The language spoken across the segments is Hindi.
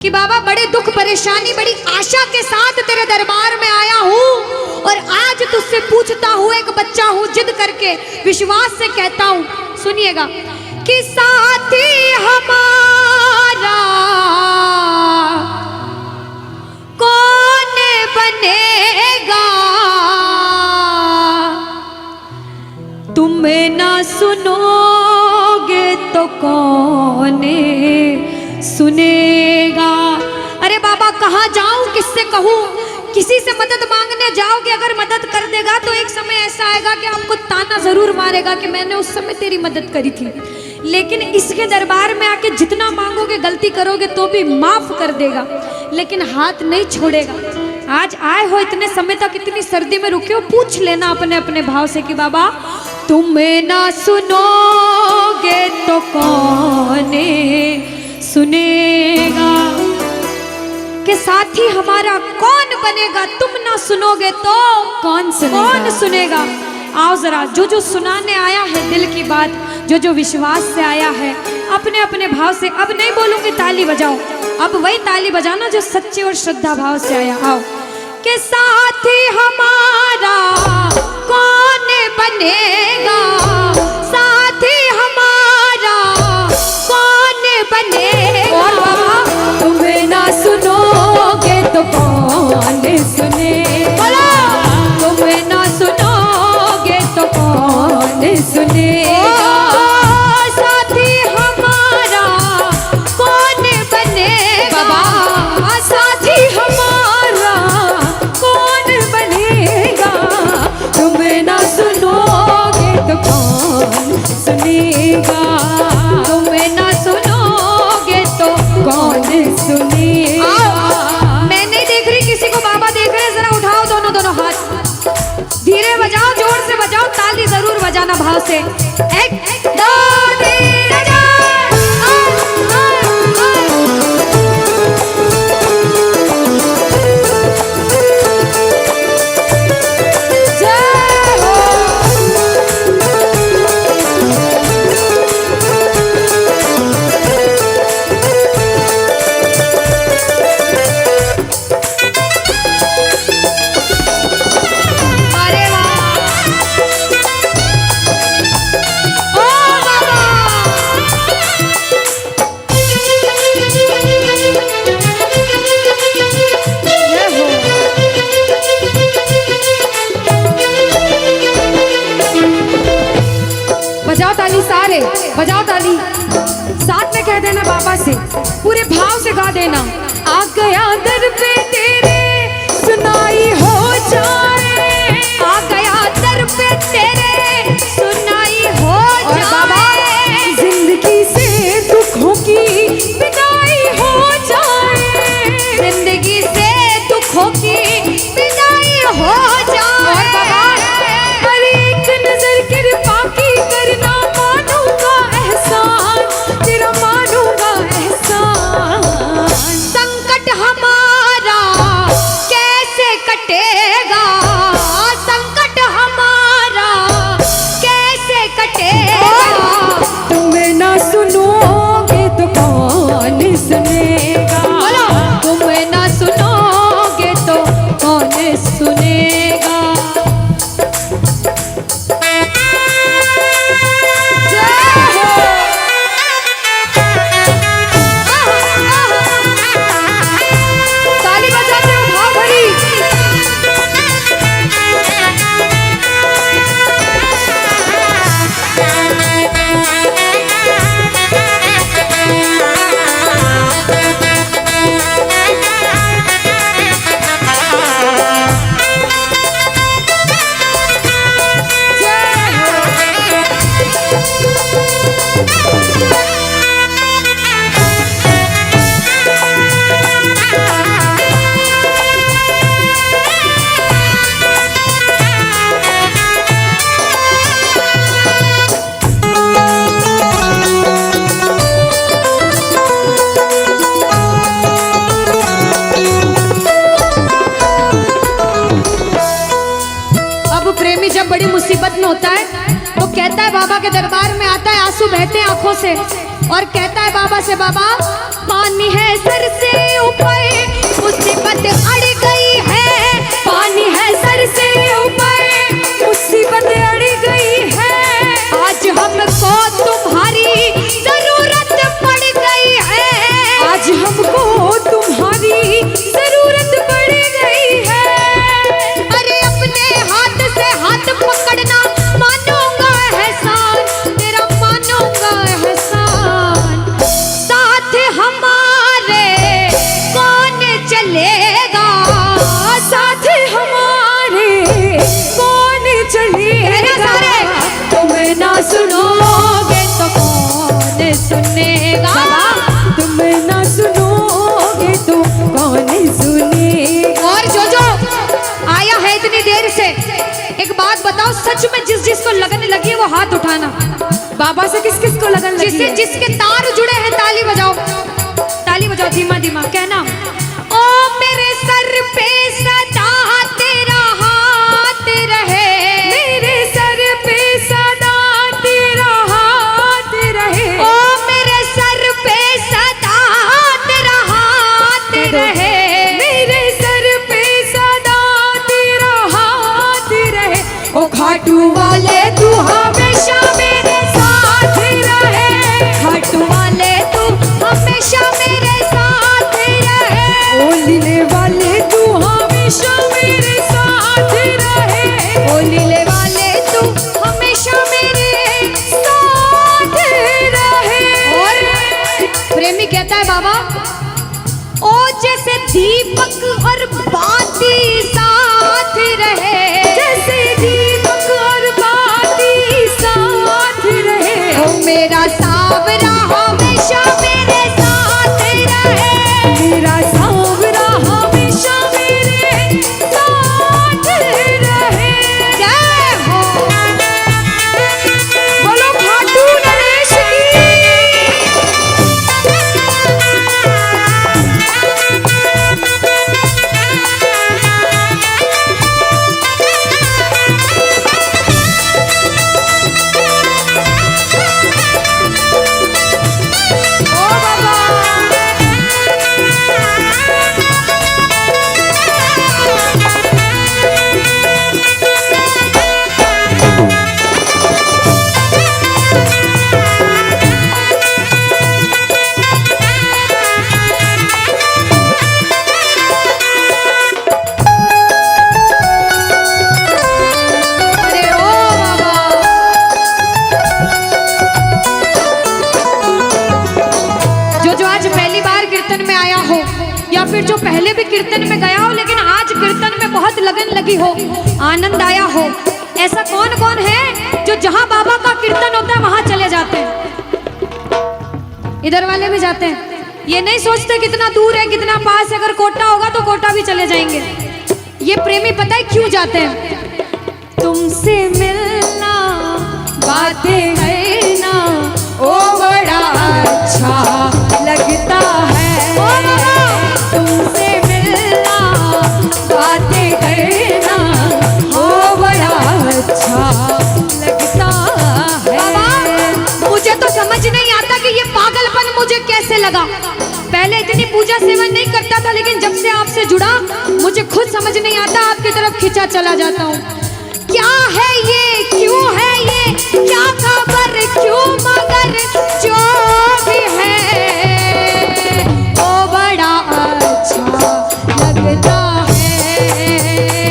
कि बाबा बड़े दुख परेशानी बड़ी आशा के साथ तेरे दरबार में आया हूँ और आज तुझसे पूछता हूँ, एक बच्चा हूँ, जिद करके विश्वास से कहता हूँ, सुनिएगा कि साथी हमारा कौन बनेगा, तुम ना सुनोगे तो कौन सुनेगा। अरे बाबा कहाँ जाऊं, किससे कहूं, किसी से मदद मांगने जाओगे, अगर मदद कर देगा तो एक समय ऐसा आएगा कि आपको ताना जरूर मारेगा कि मैंने उस समय तेरी मदद करी थी, लेकिन इसके दरबार में आके जितना मांगोगे, गलती करोगे तो भी माफ कर देगा, लेकिन हाथ नहीं छोड़ेगा। आज आए हो इतने समय तक, इतनी सर्दी में रुके हो, पूछ लेना अपने अपने भाव से कि बाबा तुम ना सुनोगे तो कौन सुनेगा, कि साथी हमारा कौन बनेगा, तुम ना सुनोगे तो कौन सुनेगा। आओ जरा, जो जो सुनाने आया है दिल की बात, जो जो विश्वास से आया है, अपने अपने भाव से, अब नहीं बोलूंगी ताली बजाओ, अब वही ताली बजाना जो सच्चे और श्रद्धा भाव से आया। आओ कि साथी हमारा कौन बनेगा, साथी हमारा कौन बनेगा, तुम्हें ना सुनोगे तो कौन सुनेगा, तुम्हें ना सुनोगे तो कौन सुनेगा, साथी हमारा कौन बनेगा, साथी हमारा कौन बनेगा, तुम्हें ना सुनोगे तो कौन सुनेगा, तुम्हें ना सुनोगे तो कौन सुनेगा। मैं नहीं देख रही किसी को, बाबा देख रहे हैं, जरा उठाओ दोनों दोनों हाथ, धीरे बजाओ, जोर से बजाओ, ताली जरूर बजाना भाव से। एक दो तीन बजाओ ताली, साथ में कह देना बाबा से, पूरे भाव से गा देना। आ गया दर पे तेरे सुनाई हो जाए, आ गया दर पे तेरे सुनाई हो जाए, जिंदगी से दुखों की विदाई हो जाए, जिंदगी से दुखों की विदाई हो जाए, और बाबा पर एक नजर कृपा की करना, मानूंगा एहसान तेरा, मानूंगा एहसान, संकट हमारा कैसे कटेगा, संकट हमारा कैसे कटेगा, तुम्हें ना सुनोगे तो कौन सुनेगा, तुम्हें ना सुनोगे तो कौन सुनेगा। बड़ी मुसीबत में होता है तो कहता है, बाबा के दरबार में आता है, आंसू बहते हैं आंखों से, और कहता है बाबा से, बाबा पानी है सर से ऊपर, मुसीबत अड़ गई है। पानी है सर से ऊपर, मुसीबत अड़ गई है। आज हमको तुम्हारी जरूरत पड़ गई है। आज हमको तुम्हारी जरूरत पड़ गई है। अरे अपने हाथ से हाथ पकड़ना, मानूंगा एहसान तेरा, मानूंगा एहसान। साथ हमारे कौन चलेगा, साथ हमारे कौन चलेगा। तुम ना सुनोगे तो कौन सुनेगा, तुम ना सुनोगे तो कौन सुनेगा। और जो आया है इतनी देर से, एक बात बताओ, सच में जिसको लगन लगी है वो हाथ उठाना। बाबा से किस किस को लगन लगी है? जिसके तार जुड़े हैं ताली बजाओ, ताली बजाओ धीमा धीमा, कहना ओ मेरे सर पे सदा तेरा हाथ रहे, मेरे सर पे सदा तेरा हाथ रहे। ओ मेरे सर पे सदा तेरा हाथ रहे, मेरे सर पे सदा तेरा हाथ रहे। ओ खाटू वाले तू हमेशा मेरे साथ रहे, खाटू वाले तू हमेशा मेरे साथ रहे। ओ लीले वाले तू हमेशा मेरे साथ रहे, ओ लीले वाले तू हमेशा मेरे साथ रहे। और प्रेमी कहता है बाबा, ओ जैसे दीपक और बाती साथ रहे, जैसे दीपक और बाती साथ रहे। ओ मेरा सावरा हमेशा मेरे साथ रहे, मेरा सावरा हमेशा मेरे साथ रहे। जय हो, बोलो खाटू नरेश की। या फिर जो पहले भी कीर्तन में गया हो लेकिन आज कीर्तन में बहुत लगन लगी हो, आनंद आया हो, ऐसा कौन कौन है जो जहां बाबा का कीर्तन होता है वहां चले जाते हैं? इधर वाले भी जाते हैं, ये नहीं सोचते कितना दूर है कितना पास है। अगर कोटा होगा तो कोटा भी चले जाएंगे। ये प्रेमी पता है क्यों जाते हैं? तुमसे मिलना, बातें करना, ओ बड़ा अच्छा लगता है। तुमसे मिलना, बातें करना, ओ बड़ा अच्छा लगता है। बाबा मुझे तो समझ नहीं आता कि ये पागलपन मुझे कैसे लगा। पहले इतनी पूजा सेवन नहीं करता था, लेकिन जब से आपसे जुड़ा मुझे खुद समझ नहीं आता, आपकी तरफ खिंचा चला जाता हूँ। क्या है ये, क्यों है ये, क्या खबर, क्यों मगर जो भी है ओ बड़ा अच्छा लगता है,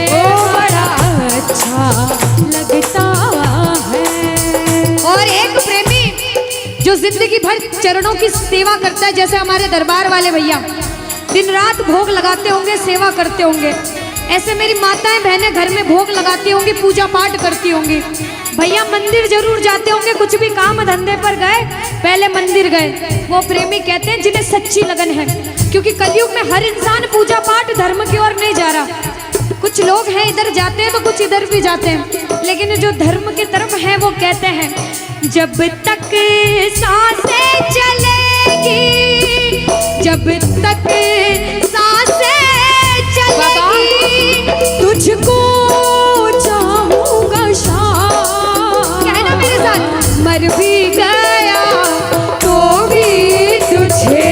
ओ बड़ा अच्छा लगता है। और एक प्रेमी जो जिंदगी भर चरणों की सेवा करता है, जैसे हमारे दरबार वाले भैया दिन रात भोग लगाते होंगे, सेवा करते होंगे, ऐसे मेरी माताएं बहनें घर में भोग लगाती होंगी, पूजा पाठ करती होंगी। भैया मंदिर जरूर जाते होंगे, कुछ भी काम धंधे पर गए पहले मंदिर गए। वो प्रेमी कहते हैं जिन्हें सच्ची लगन है, क्योंकि कलयुग में हर इंसान पूजा पाठ धर्म की ओर नहीं जा रहा। कुछ लोग हैं इधर जाते हैं तो कुछ इधर भी जाते हैं, लेकिन जो धर्म की तरफ है वो कहते हैं जब तक सांसें चलेगी, जब तक सांसें चलेगी तुझको चाहूंगा शाम। कहना मेरे साथ, मर भी गया तो भी तुझे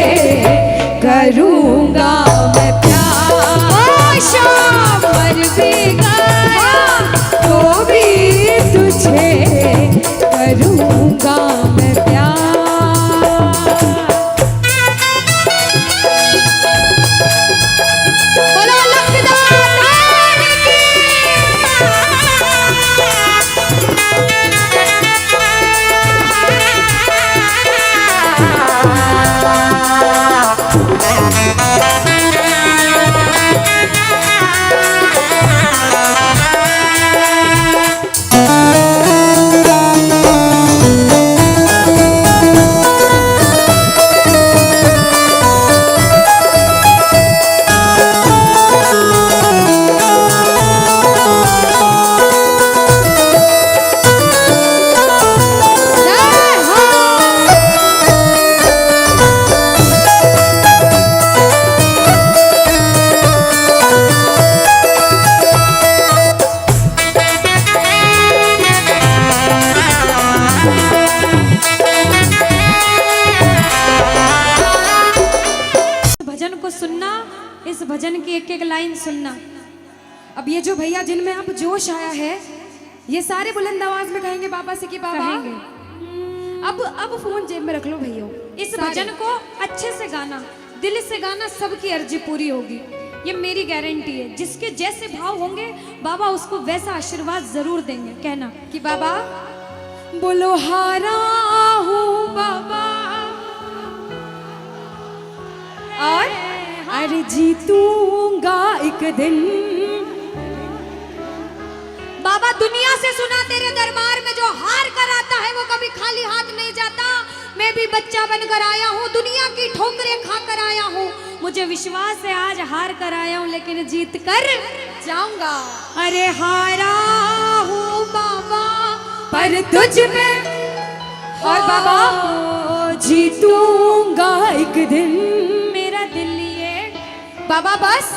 भजन को सुनना, इस भजन की एक एक लाइन सुनना। अब ये जो भैया जिनमें अब जोश आया है, ये सारे बुलंद आवाज में कहेंगे बाबा से कि बाबा कहेंगे। अब फोन जेब में रख लो भैया। इस भजन को अच्छे से गाना, दिल से गाना, सबकी अर्जी पूरी होगी, ये मेरी गारंटी है। जिसके जैसे भाव होंगे बाबा उसको वैसा आशीर्वाद जरूर देंगे। कहना कि बाबा बोलो हारा हूँ बाबा और अरे जीतूंगा एक दिन। बाबा दुनिया से सुना तेरे दरबार में जो हार कर आता है वो कभी खाली हाथ नहीं जाता। मैं भी बच्चा बनकर आया हूँ, दुनिया की ठोकरें खाकर आया हूँ। मुझे विश्वास है आज हार कर आया हूँ लेकिन जीत कर जाऊंगा। अरे हारा हूँ बाबा पर तुझ में और बाबा जीतूंगा एक दिन। मेरा दिल ये बाबा बस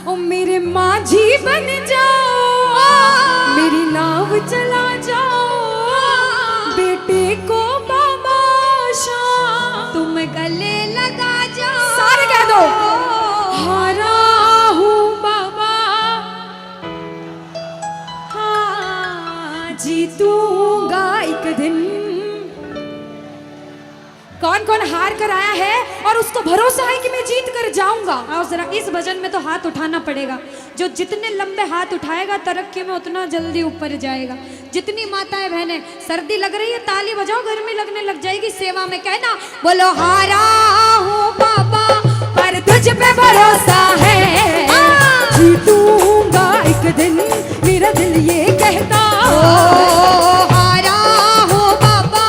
ओ मेरे माझी बन जाओ, मेरी नाव चला जाओ, बेटे को बाबा शाम तुम गले लगा जाओ। सारे कह दो हारा हूँ बाबा, हाँ जीतूंगा एक दिन। कौन कौन हार कर आया है और उसको भरोसा है कि मैं जीत कर जाऊंगा? आओ जरा इस भजन में तो हाथ उठाना पड़ेगा। जो जितने लंबे हाथ उठाएगा तरक्की में उतना जल्दी ऊपर जाएगा। जितनी माताएं बहनें सर्दी लग रही है ताली बजाओ, गर्मी लगने लग जाएगी सेवा में। कहना बोलो हारा हूँ बाबा पर तुझ पे भरोसा है, जीतूंगा एक दिन, मेरा दिल ये कहता। हारा हूँ बाबा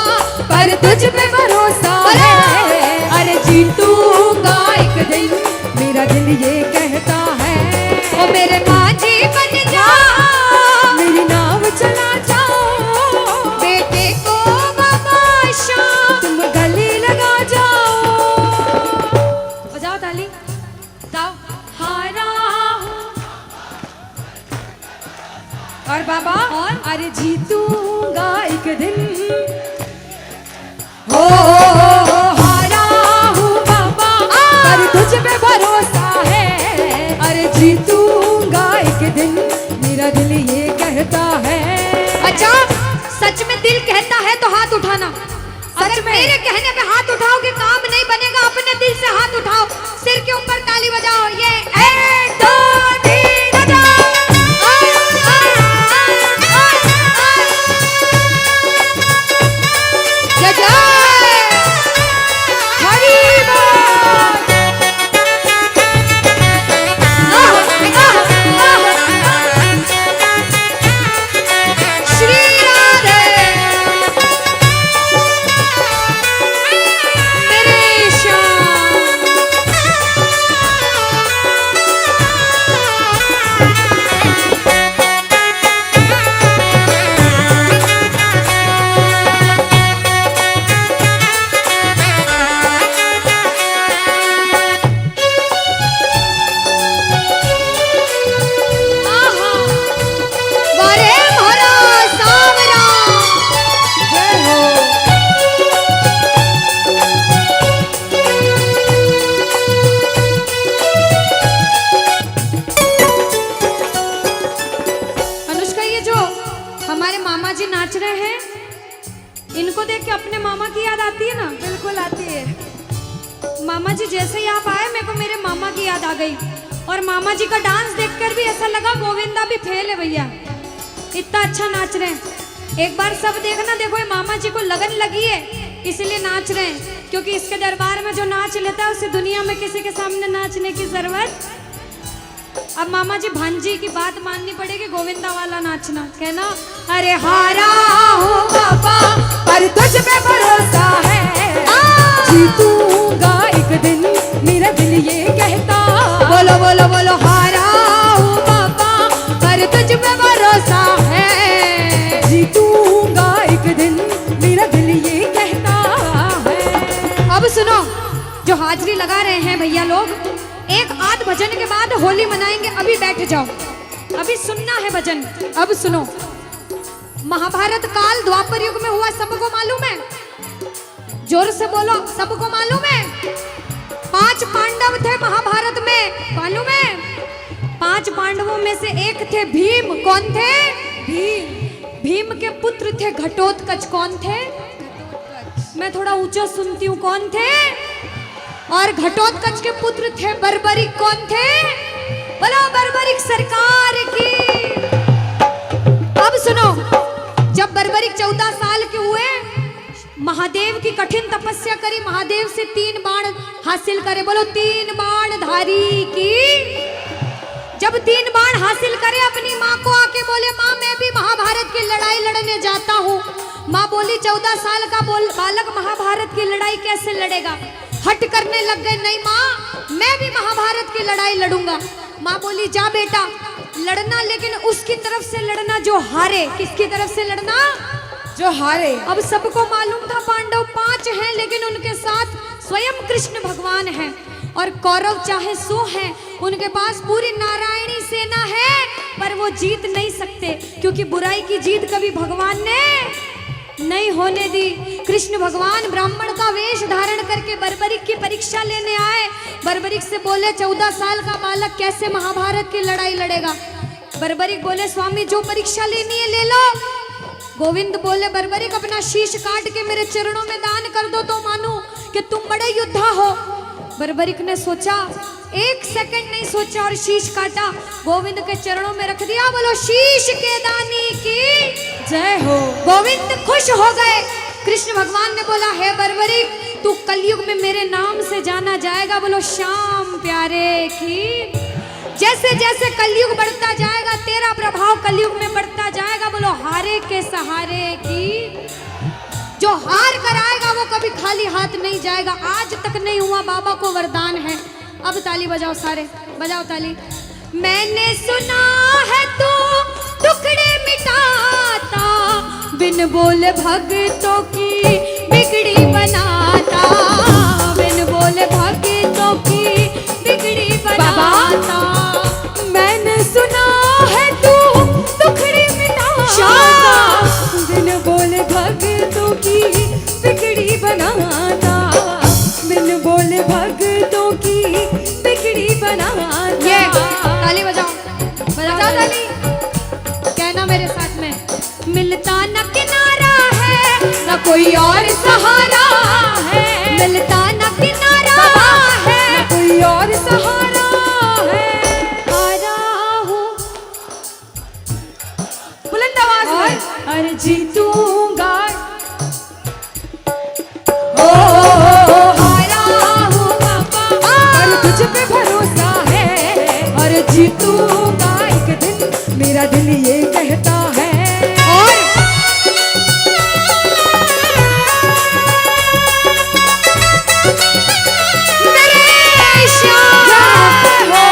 पर तुझ पे भरोसा है, अरे जीतूंगा एक दिन, मेरा दिल ये कहता है। ओ मेरे माझी बन जा, मेरी नाव चला जाओ, बेटे को बाबा शाम तुम गले लगा जाओ। बजाओ ताली, जाओ हारा हूँ। और बाबा और अरे जीतूंगा एक दिन। हो हारा हूँ बाबा पर तुझ पे भरोसा है, अरे जीतूंगा एक दिन, मेरा दिल ये कहता है। अच्छा सच में दिल कहता है तो हाथ उठाना। सच में मेरे कहने पे हाथ उठाओगे काम नहीं बनेगा। अपने दिल से हाथ उठाओ, सिर के ऊपर ताली बजाओ। ये 1 2 3 बजाओ। जय जय हरी बोल। श्री राधे मेरे श्याम। आहा, वारे भरा सावरा। जय हो। अनुष्का ये जो हमारे मामा जी नाच रहे हैं इनको देख के अपने मामा की याद आती है ना? बिल्कुल आती है। मामा जी जैसे ही आप आए मेरे को मेरे मामा की याद आ गई। और मामा जी का डांस देखकर भी ऐसा लगा गोविंदा भी फेल है भैया, इतना अच्छा नाच रहे हैं। एक बार सब देखना, देखो ये मामा जी को लगन लगी है इसलिए नाच रहे हैं। क्योंकि इसके दरबार में जो नाच लेता है उसे दुनिया में किसी के सामने नाचने की जरूरत। अब मामा जी भांजी की बात माननी पड़ेगी, गोविंदा वाला नाचना। कहना अरे हारा हूँ बाबा पर तुझ पे भरोसा है, जीतूंगा एक दिन, मेरा दिल ये कहता। बोलो बोलो बोलो हारा हूँ बाबा पर तुझ पे भरोसा है, जीतूंगा एक दिन, मेरा दिल ये कहता है। अब सुनो जो हाजिरी लगा रहे हैं भैया लोग, एक आध भजन के बाद होली मनाएंगे। अभी बैठ जाओ, अभी सुनना है भजन। अब सुनो, महाभारत काल द्वापर युग में हुआ, सबको मालूम है? जोर से बोलो, सबको मालूम है? 5 पांडव थे महाभारत में, मालूम है? 5 पांडवों में से एक थे भीम। कौन थे? भीम। भीम के पुत्र थे घटोत्कच। कौन थे? मैं थोड़ा ऊंचा सुनती हूँ। कौन थे? और घटोत्कच के पुत्र थे बर्बरिक। कौन थे? बोलो बर्बरिक सरकार की। अब सुनो, जब बर्बरिक 14 साल के हुए, महादेव की कठिन तपस्या करी, महादेव से 3 बाण हासिल करे। बोलो 3 बाण धारी की। जब 3 बाण हासिल करे, अपनी माँ को आके बोले, माँ मैं भी महाभारत की लड़ाई लड़ने जाता हूँ। माँ बोली 14 साल का बालक महाभारत की लड़ाई कैसे लड़ेगा? हट करने लग गए, नहीं माँ मैं भी महाभारत की लड़ाई लड़ूंगा। माँ बोली जा बेटा लड़ना, लेकिन उसकी तरफ से लड़ना जो हारे। किसकी तरफ से लड़ना? जो हारे। अब सबको मालूम था पांडव 5 हैं, लेकिन उनके साथ स्वयं कृष्ण भगवान हैं। और कौरव चाहे 100 हैं, उनके पास पूरी नारायणी सेना है, पर वो जीत नहीं सकते, क्योंकि बुराई की जीत कभी भगवान ने नहीं होने दी। कृष्ण भगवान ब्राह्मण का वेश धारण करके बर्बरिक की परीक्षा लेने आए। बर्बरिक से बोले 14 साल का बालक कैसे महाभारत की लड़ाई लड़ेगा? बर्बरिक बोले स्वामी जो परीक्षा लेनी है ले लो। गोविंद बोले बर्बरिक अपना शीश काट के मेरे चरणों में दान कर दो तो मानूं कि तुम बड़े योद्धा हो। बर्बरिक ने सोचा, 1 सेकंड नहीं सोचा और शीश काटा, गोविंद के चरणों में रख दिया। बोलो शीश के दानी की जय हो। गोविंद खुश हो गए। कृष्ण भगवान ने बोला हे बर्बरिक तू कलयुग में मेरे नाम से जाना जाएगा। बोलो श्याम प्यारे की। जैसे जैसे कलयुग बढ़ता जाएगा तेरा प्रभाव कलयुग में बढ़ता जाएगा। बोलो हारे के सहारे की। जो हार कर आएगा वो कभी खाली हाथ नहीं जाएगा। आज तक नहीं हुआ, बाबा को वरदान है। अब ताली बजाओ, सारे बजाओ ताली। मैंने सुना है तू टुकड़े मिटाता, बिन बोले भक्तों की बिगड़ी बनाता, बिन बोले भक्तों की बिगड़ी बनाता। मैंने सुना है तू टुकड़े मिटाता, बिन बोले भक्तों की बिगड़ी बनाता, बिन बोले भक्तों की बिगड़ी बनाता। ये ताली बजाओ, बजाओ ताली। कहना मेरे साथ में, मिलता न किनारा है न कोई और सहारा है, मिलता न किनारा है न कोई और सहारा है। हारा हूँ बुलंद आवाज में और जीतूंगा। हारा हूँ बाबा, पर तुझ पे भरोसा है, और जीतूंगा एक दिन, मेरा दिल ये कहता है। और मेरे श्याम हो।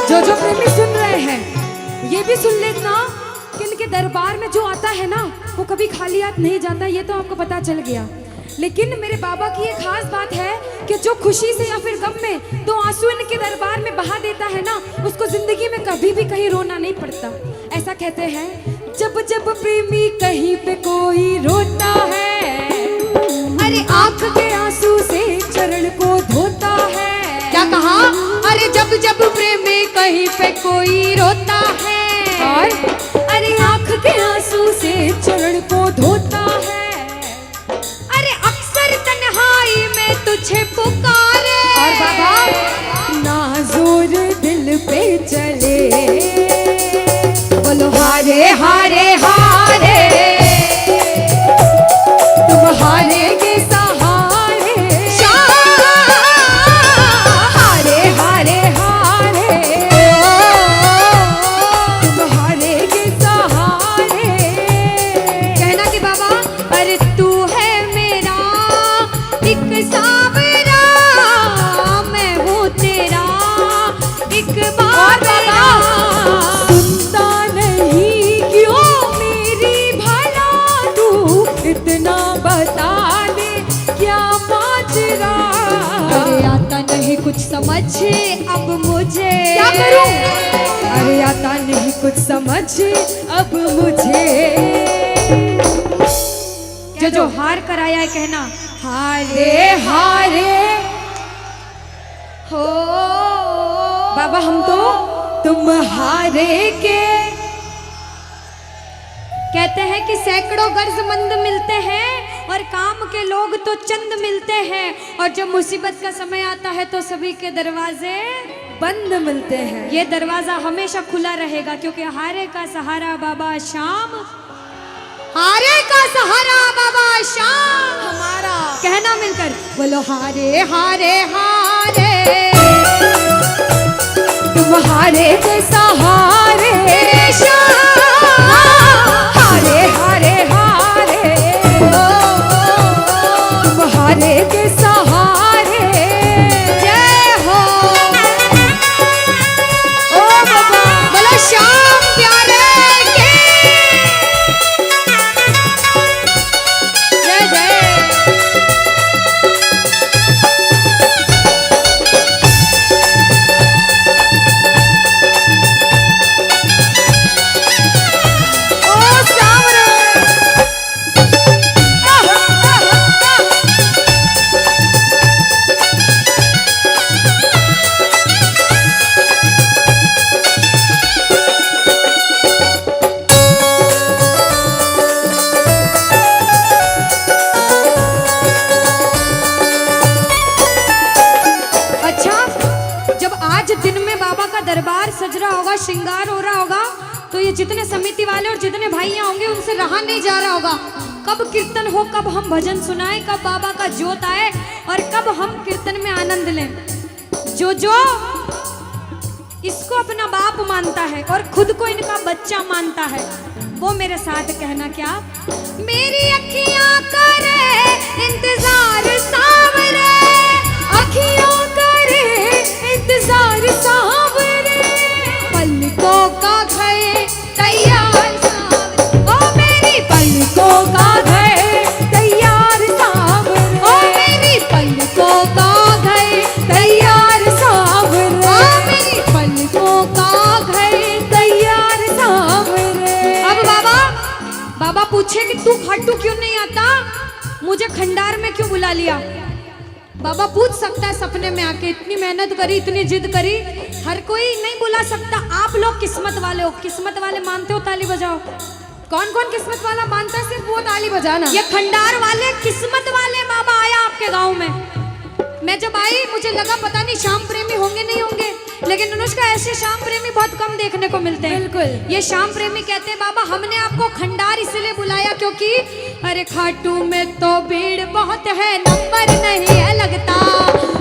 जो जो प्रेमी सुन रहे हैं ये भी सुन लेना कि इनके दरबार में जो आता है ना वो कभी खाली हाथ नहीं जाता। ये तो आपको पता चल गया, लेकिन मेरे बाबा की एक खास बात है कि जो खुशी से या फिर गम में 2 आंसू इनके दरबार में बहा देता है ना, उसको जिंदगी में कभी भी कहीं रोना नहीं पड़ता। ऐसा कहते हैं, जब जब प्रेमी कहीं पे कोई रोता है, अरे आंख के आंसू से चरण को धोता है। क्या कहा? अरे जब जब प्रेमी कहीं पे कोई रोता है, और अरे आंख के आंसू से चरण को धोता है। अरे अक्सर तन्हाई में तुझे पुकारे। और बाबा नाज़ुर दिल पे चले, बोलो हारे हारे हारे, तुम हारेगे सहारे। हारे हारे हारे, तुम हारेगे सहारे। कहना कि बाबा अरे तू है मेरा एक सावरा, मैं हूँ कुछ अब मुझे क्या करूं? अरे आता नहीं कुछ समझ अब मुझे। जो हार कर आया है कहना हारे हारे हो। बाबा हम तो तुम हारे के। कहते हैं कि सैकड़ों गर्जमंद मिलते हैं और काम के लोग तो चंद मिलते हैं, और जब मुसीबत का समय आता है तो सभी के दरवाजे बंद मिलते हैं। ये दरवाजा हमेशा खुला रहेगा, क्योंकि हारे का सहारा बाबा शाम, हारे का सहारा बाबा शाम हमारा। कहना मिलकर बोलो हारे हारे हारे, तुम हारे के सहारे शाम, हारे हारे हारे, तुम हारे के सहारे। जय हो। ओ बाबा बोलो शाम प्यारे के जय जय। दरबार सज रहा होगा, श्रृंगार हो रहा होगा, तो ये जितने समिति वाले और जितने भाइयां होंगे उनसे रहा नहीं जा रहा होगा। कब कीर्तन हो, कब हम भजन सुनाएं, कब बाबा का जोत आए और कब हम कीर्तन में आनंद लें। जो इसको अपना बाप मानता है और खुद को इनका बच्चा मानता है, वो मेरे साथ कहना क्या। मेरी अखियां करे इंतजार सावरे, अखियों करे इंतजार सावरे, पलकों का घर तैयार सावरे, ओ मेरी पलकों का घर तैयार सावरे, ओ मेरी पलकों का घर तैयार सावरे, ओ मेरी पलकों का घर तैयार सावरे। अब बाबा पूछे कि तू खाटू क्यों नहीं आता, मुझे खंडार में क्यों बुला लिया। बाबा पूछ सकता है सपने में आके, इतनी मेहनत करी, इतनी जिद करी, हर कोई नहीं बुला सकता। आप लोग किस्मत वाले हो, किस्मत वाले मानते हो, ताली बजाओ। कौन कौन किस्मत वाला मानता है, सिर्फ वो ताली बजाना। ये खंडार वाले किस्मत वाले बाबा आया आपके गांव में। मैं जब आई मुझे लगा पता नहीं श्याम प्रेमी होंगे नहीं होंगे, लेकिन अनुष्का ऐसे श्याम प्रेमी बहुत कम देखने को मिलते हैं। बिल्कुल। ये श्याम प्रेमी कहते हैं बाबा हमने आपको खंडार इसलिए बुलाया क्योंकि अरे खाटू में तो भीड़ बहुत है, नंबर नहीं है लगता।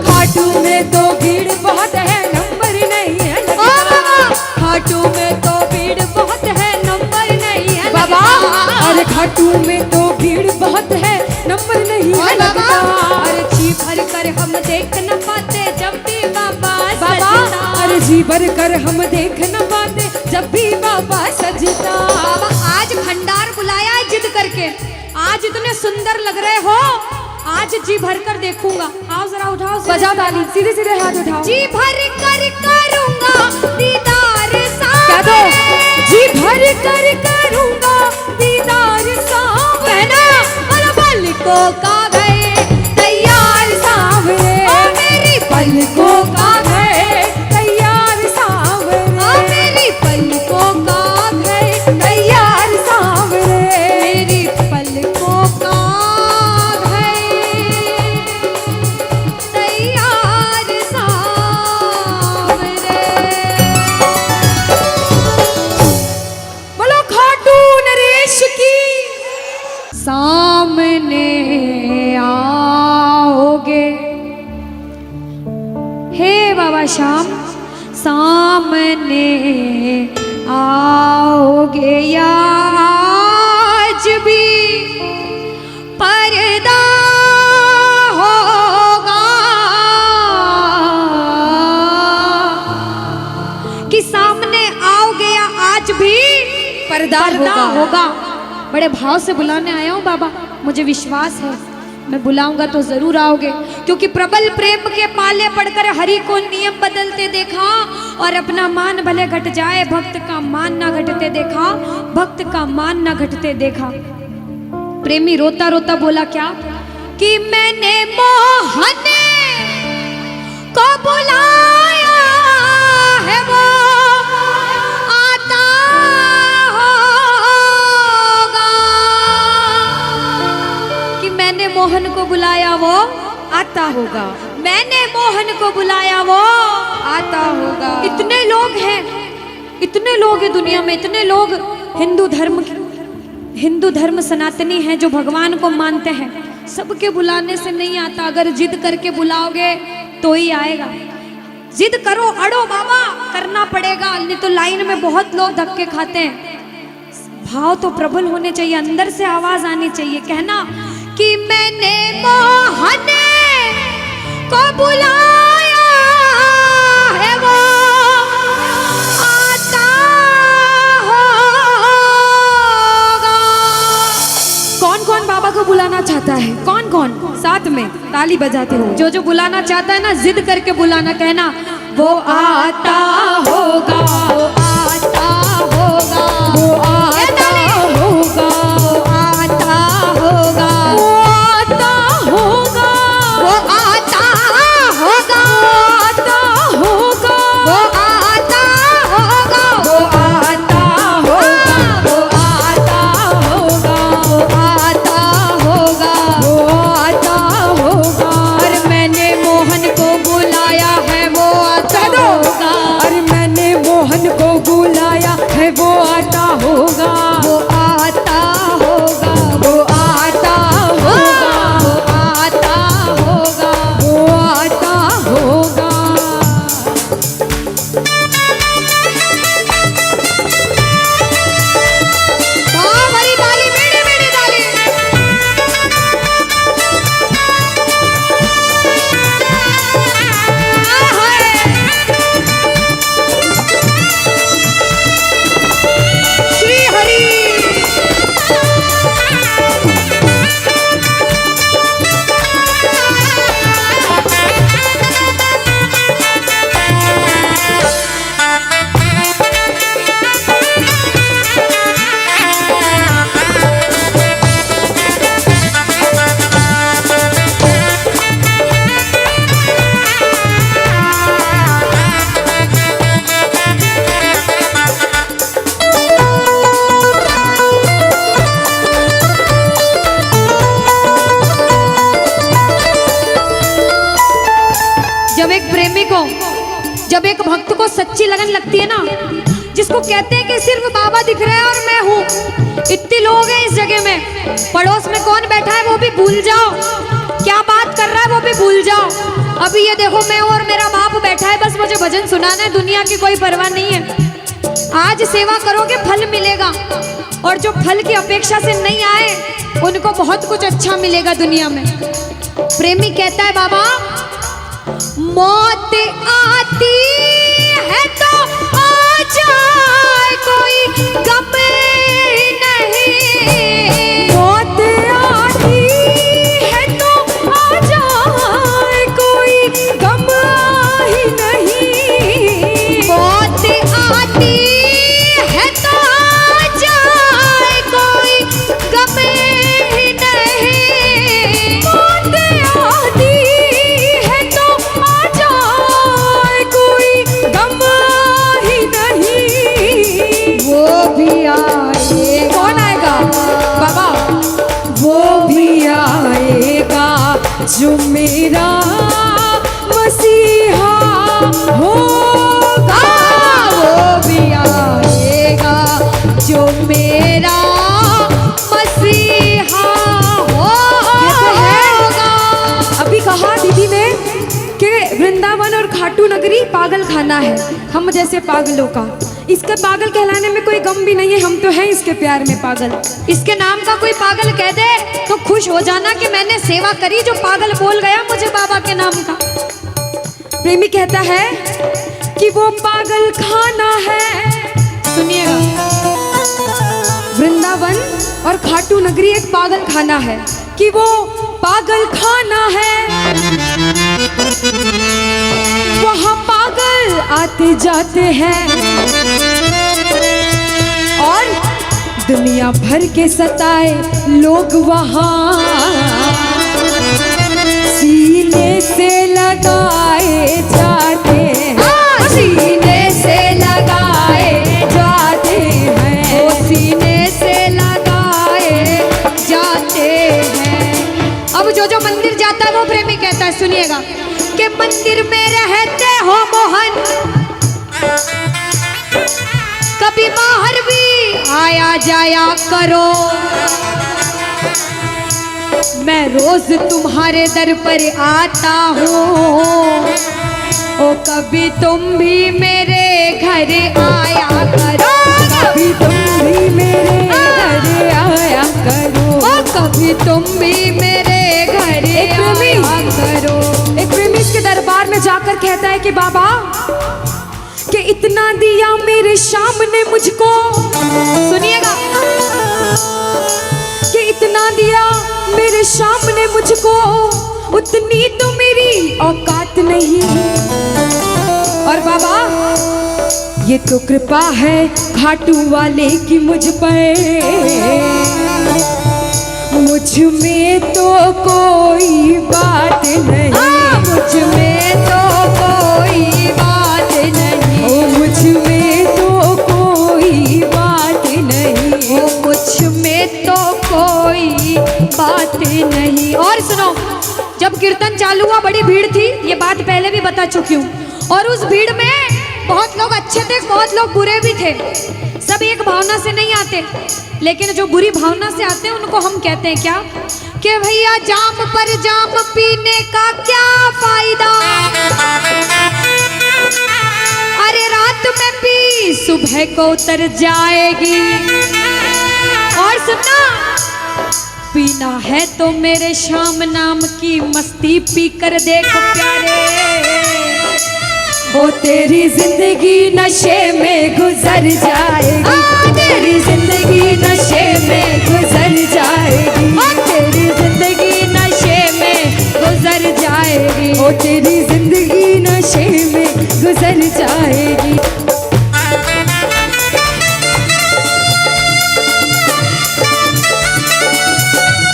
खाटू में तो भीड़ बहुत है, नंबर नहीं है लगता। ओ बाबा खाटू में तो भीड़ बहुत है, नंबर नहीं है बाबा। लगता। अरे खाटू में तो भीड़ बहुत है, नंबर नहीं है लगता। अरे जी भर कर हम देख न पाते जब भी बाबा सजता। अरे जी भर कर हम देख न पाते जब भी बाबा सजता। बाबा आज खंडार बुलाया है जिद करके, आज इतने सुंदर लग रहे हो, आज जी भर कर देखूंगा। आओ जरा उठाओ, बजाओ ताली, सीधे सीधे हाथ उठाओ। जी भर कर करूंगा दीदार क्या दो? जी भर कर करूंगा दीदार सावरे, पलकों का घर तैयार सावरे, ओ मेरी पलकों का घर तैयार सावरे, ओ मेरी पलकों का घर तैयार सावरे, मेरी पलकों का घर तैयार सावरे। बोलो खाटू नरेश की। सामने आओगे हे बाबा श्याम, सामने आओगे या आज भी पर्दा होगा, कि सामने आओगे या आज भी पर्दा होगा। बड़े भाव से बुलाने आया हूँ बाबा, मुझे विश्वास है मैं बुलाऊंगा तो जरूर आओगे, क्योंकि प्रबल प्रेम के पाले पड़कर हरि को नियम बदलते देखा, और अपना मान भले घट जाए भक्त का मान ना घटते देखा, भक्त का मान ना घटते देखा। प्रेमी रोता रोता बोला क्या कि मैंने मोहन को बुलाया है, वो आता होगा, कि मैंने मोहन को बुलाया वो आता होगा, मैंने मोहन को बुलाया वो आता होगा। इतने लोग हैं, इतने लोग हैं दुनिया में, इतने लोग हिंदू धर्म सनातनी हैं जो भगवान को मानते हैं, सबके बुलाने से नहीं आता। अगर जिद करके बुलाओगे तो ही आएगा। जिद करो, अड़ो बाबा, करना पड़ेगा, नहीं तो लाइन में बहुत लोग धक्के खाते हैं। भाव तो प्रबल होने चाहिए, अंदर से आवाज आनी चाहिए, कहना कि मैंने मोहन को बुलाया है, वो आता होगा। कौन कौन बाबा को बुलाना चाहता है? कौन कौन? साथ में ताली बजाते हो। जो बुलाना चाहता है ना, जिद करके बुलाना, कहना वो आता होगा, वो आता होगा, वो आता होगा, वो आता होगा, वो आता होगा, वो आता होगा, वो आता होगा, वो आता होगा, वो आता होगा, वो आता होगा, वो आता होगा। और मैंने मोहन को बुलाया है, वो आता होगा, अरे मैंने मोहन को बुलाया है, वो आता होगा, वो आता होगा, वो आता होगा, वो आता होगा, वो आता होगा। हाँ, बड़ी ताली, मेरी मेरी ताली। श्री हरि। जब एक प्रेमी को, जब एक भक्त को सच्ची लगन लगती है ना, जिसको कहते हैं कि सिर्फ बाबा दिख रहे हैं और मैं हूँ, इतने लोग हैं इस जगह में, पड़ोस में कौन बैठा है वो भी भूल जाओ, क्या बात कर रहा है वो भी भूल जाओ। अभी ये देखो, मैं और मेरा बाप बैठा है, बस मुझे भजन सुनाना है, दुनिया की कोई परवाह नहीं है। आज सेवा करोगे फल मिलेगा, और जो फल की अपेक्षा से नहीं आए उनको बहुत कुछ अच्छा मिलेगा दुनिया में। प्रेमी कहता है बाबा, मौत आती है तो आ जाए, कोई गम नहीं, मौत आती है तो आ जाए, कोई गम ही नहीं। मौत आती है तो आ जाए, कोई गम ही नहीं, मौत आती है तो आ जाए, कोई गम ही नहीं। वो भी आए। कौन आएगा बाबा? वो भी आएगा जो मेरा मसीहा होगा, वो भी आएगा जो मेरा मसीहा होगा। अभी कहा दीदी ने कि वृंदावन और खाटू नगरी पागल खाना है हम जैसे पागलों का। इसका पागल कहलाने में कोई गम भी नहीं है, हम तो हैं इसके प्यार में पागल। इसके नाम का कोई पागल कह दे तो खुश हो जाना कि मैंने सेवा करी, जो पागल बोल गया मुझे बाबा के नाम का। प्रेमी कहता है कि वो पागल खाना है, सुनिएगा, वृंदावन और खाटू नगरी एक पागल खाना है, कि वो पागल खाना है, वहाँ पागल आते जाते हैं और दुनिया भर के सताए लोग वहाँ सीने से लगाए जाते हैं, सीने से लगाए जाते हैं, वो सीने से लगाए जाते हैं। अब जो मंदिर जाता है वो प्रेमी कहता है, सुनिएगा, कि मंदिर में रहते हो मोहन, कभी बाहर भी आया जाया करो, मैं रोज तुम्हारे दर पर आता हूँ, ओ कभी तुम भी मेरे घर आया करो, कभी तुम भी मेरे घर आया करो, ओ कभी तुम भी मेरे घर आया करो। एक प्रेमी इसके दरबार में जाकर कहता है कि बाबा, कि इतना दिया मेरे शाम ने मुझको, सुनिएगा, कि इतना दिया मेरे शाम ने मुझको, उतनी तो मेरी औकात नहीं। और बाबा, ये तो कृपा है घाटू वाले की मुझ पर, मुझ में तो कोई बात नहीं, मुझ में तो कोई बात नहीं, ओ मुझ में तो कोई बात नहीं, ओ मुझ में तो कोई बात नहीं। और सुनो, जब कीर्तन चालू हुआ बड़ी भीड़ थी, ये बात पहले भी बता चुकी हूँ, और उस भीड़ में बहुत लोग अच्छे थे, बहुत लोग बुरे भी थे, सब एक भावना से नहीं आते, लेकिन जो बुरी भावना से आते हैं उनको हम कहते हैं क्या, कि भैया जाम पर जाम पीने का क्या फायदा, अरे रात में पी सुबह को उतर जाएगी। और सुनना, पीना है तो मेरे शाम नाम की मस्ती पी कर देखो प्यारे, ओ तेरी जिंदगी नशे में गुजर जाएगी, तेरी जिंदगी नशे में गुजर जाएगी, तेरी जिंदगी नशे में गुजर जाएगी, ओ तेरी जिंदगी नशे में गुजर जाएगी।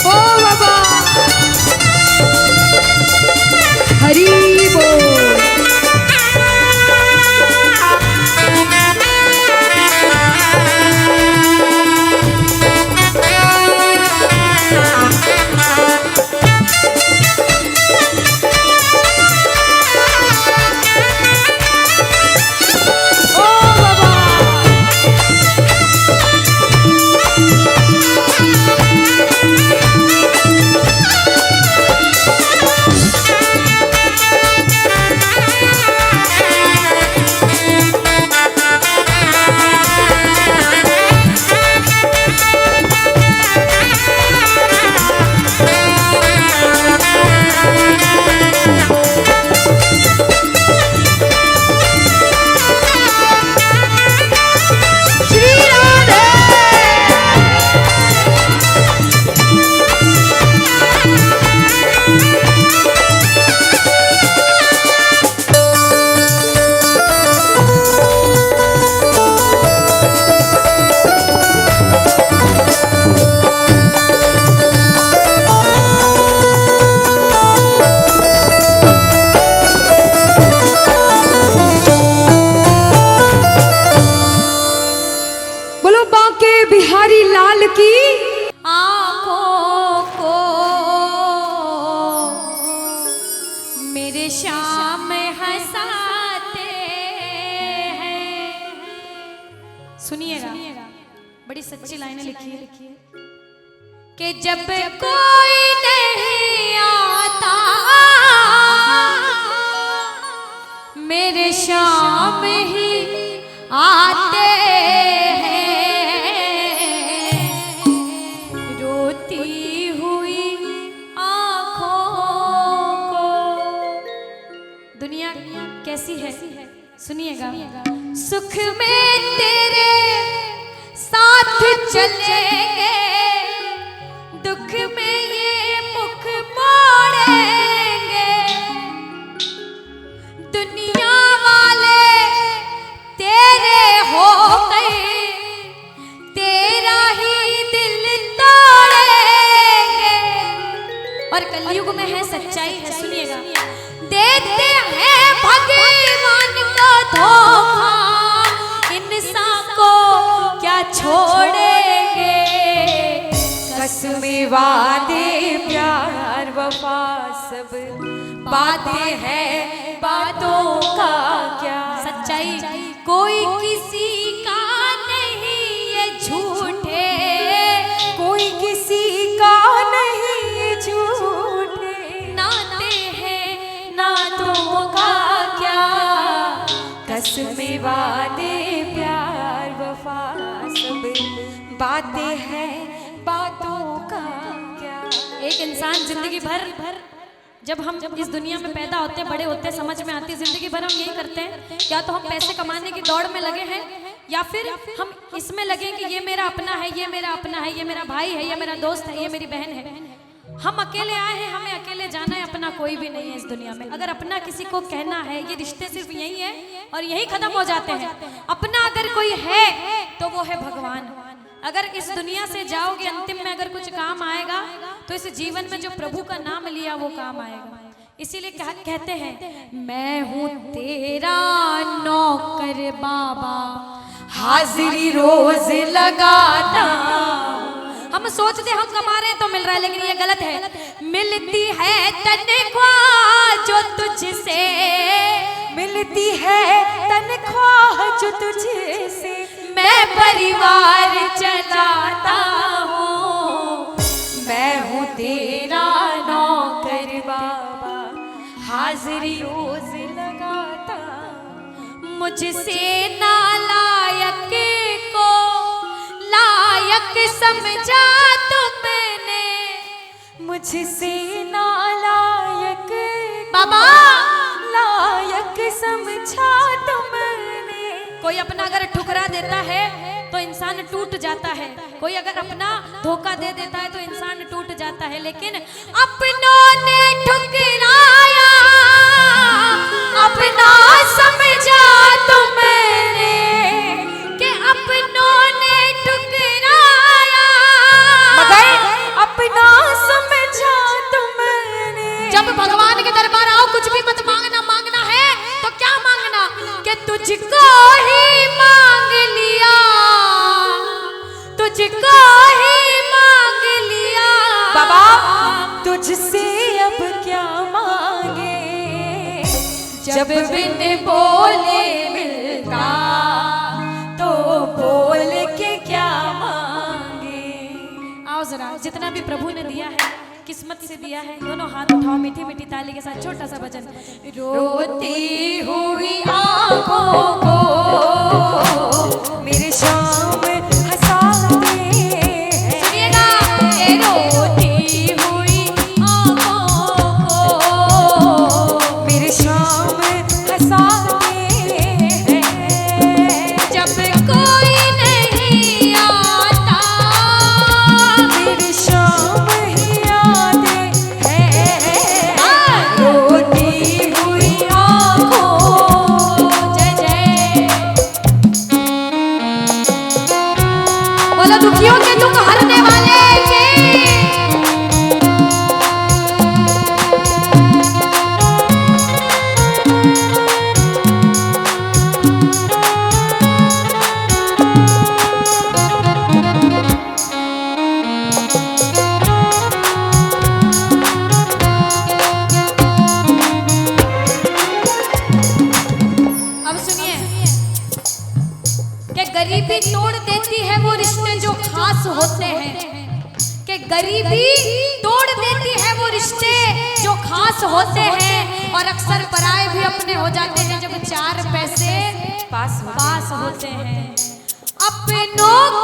ओ बाबा हरी बोल। बिहारी लाल की आँखों को मेरे शाम हंसाते हैं। सुनिएगा, बड़ी सच्ची लाइनें लिखी है कि जब कोई नहीं आता मेरे शाम ही आते हैं, रोती हुई आँखों को। दुनिया कैसी है सुनिएगा, सुख में तेरे साथ चलेंगे, दुख में ये मुख छोड़ेंगे, कसमें वादे प्यार वफा सब बातें हैं, बातों का क्या। सच्चाई कोई किसी का नहीं, ये झूठे कोई किसी का नहीं, झूठे नाते हैं, नातों का क्या। कसमें वादे प्यार वफा सब बातें हैं, बातों का क्या। एक इंसान जिंदगी भर जब हम इस दुनिया में पैदा होते हैं, बड़े होते हैं, समझ में आती है, जिंदगी भर हम यही करते हैं, या तो हम पैसे कमाने की दौड़ में लगे हैं, या फिर हम इसमें लगे कि ये मेरा अपना है, ये मेरा अपना है, ये मेरा भाई है, ये मेरा दोस्त है, ये मेरी बहन है। हम अकेले आए हैं, हमें अकेले जाना है, अपना कोई भी नहीं है इस दुनिया में। अगर अपना किसी को कहना है, ये रिश्ते सिर्फ यही है और यही खत्म हो जाते हैं। अपना अगर कोई है तो वो है भगवान। अगर इस दुनिया से जाओगे, अंतिम में अगर कुछ काम आएगा तो इस जीवन में जो प्रभु का नाम लिया वो काम आएगा। इसीलिए कहते हैं, मैं हूँ तेरा नौकर बाबा, हाजिरी रोज लगाता। हम सोचते हम कमा रहे हैं तो मिल रहा है, लेकिन ये गलत है। मिलती है तनख्वाह जो तुझसे, मिलती है तनख्वाह जो तुझसे, मैं परिवार चलाता हूँ। मैं हूँ तेरा नौकर बाबा, हाजिरी रोज लगाता। मुझसे नालायक को लायक समझा तुमने, मुझसे नालायक बाबा लायक समझा तुमने। कोई अपना अगर ठुकरा देता है तो इंसान टूट जाता है, कोई अगर अपना धोखा दे देता है तो इंसान टूट जाता है। लेकिन अपनों ने ठुकराया, अपना समझा तुमने, कि अपनों ने ठुकराया मगर अपना समझा तुमने। जब भगवान के दरबार आओ, कुछ भी मत मांगना, मांगना है तो क्या मांगना, कि तुझको ही मांग लिया, तुझको ही मांग लिया बाबा, तुझसे अब क्या मांगे। जब बिन बोले मिलता तो बोल के क्या मांगे। आओ जरा, जितना भी प्रभु ने दिया है, किस्मत से दिया है, दोनों हाथ उठाओ, मीठी मीठी ताली के साथ छोटा सा भजन। रोती हुई आंखों को मेरे शाम हंसाते हैं। सुनिएगा, ये रोती हुई आंखों को मेरे शाम हंसाते हैं। जब कोई नहीं आता मेरी शाम ही आते हैं। रोती हुई आंखों, जय जय। बोलो दुखियों के दुख हरने वाले के। अब सुनिए कि गरीबी तोड़ देती है वो रिश्ते जो खास होते हैं, कि गरीबी तोड़ देती है वो रिश्ते जो खास होते हैं। और अक्सर पराए भी अपने हो जाते हैं जब चार पैसे पास होते हैं। अपनों